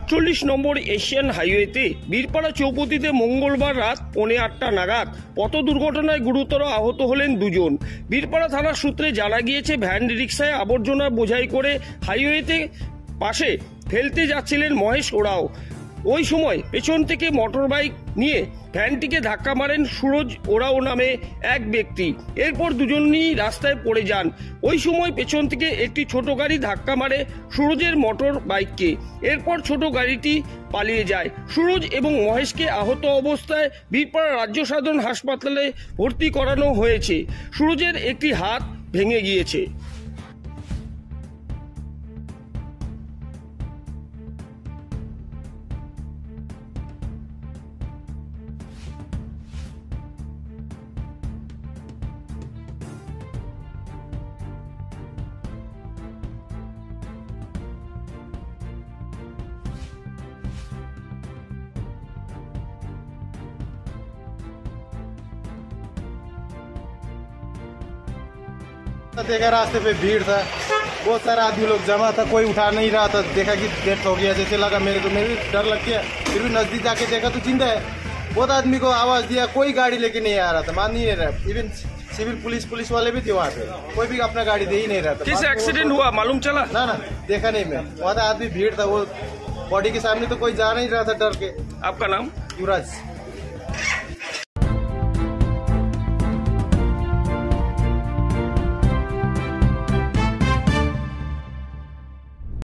48 নম্বর Asian হাইওয়েতে বীরপাড়া চৌপতিতে মঙ্গলবার রাত 8:45 নাগাদ পথ দুর্ঘটনায় গুরুতর আহত হলেন দুজন। বীরপাড়া থানার সূত্রে জানা গিয়েছে, ভ্যান রিক্সায় আবর্জনা বোঝাই করে হাইওয়েতে পাশে ফেলতে যাচ্ছিলেন মহেশ ওরাও। ওই সময় পেছন থেকে মোটর বাইক নিয়ে ভ্যানটিকে ধাক্কা মারেন সুরজ ওরাও নামে এক ব্যক্তি। এরপর দুজনই রাস্তায় পড়ে যান। ওই সময় পেছন থেকে একটি ছোট গাড়ি ধাক্কা মারে সুরজের মোটর বাইককে। এরপর ছোট গাড়িটি পালিয়ে যায়। সুরজ এবং মহেশকে আহত অবস্থায় বীরপাড়া রাজ্য সাধারণ হাসপাতালে ভর্তি করানো হয়েছে। সুরজের একটি হাত ভেঙে গিয়েছে। देखा रास्ते पे भीड़ था, बहुत सारा आदमी लोग जमा था, कोई उठा नहीं रहा था। देखा कि डेथ हो गया जैसे लगा मेरे को, मेरे डर लग गया। फिर भी नजदीक जाके देखा तो जिंदा है। बहुत आदमी को आवाज दिया, कोई गाड़ी लेके नहीं आ रहा था, मान ही नहीं रहा। इवन सिविल पुलिस वाले भी थे वहाँ पे, कोई भी अपना गाड़ी दे ही नहीं रहा था। कैसे एक्सीडेंट हुआ मालूम चला? ना देखा नहीं मैं, वहाँ आदमी भीड़ था, वो बॉडी के सामने तो कोई जा नहीं रहा था डर के। आपका नाम? युवराज।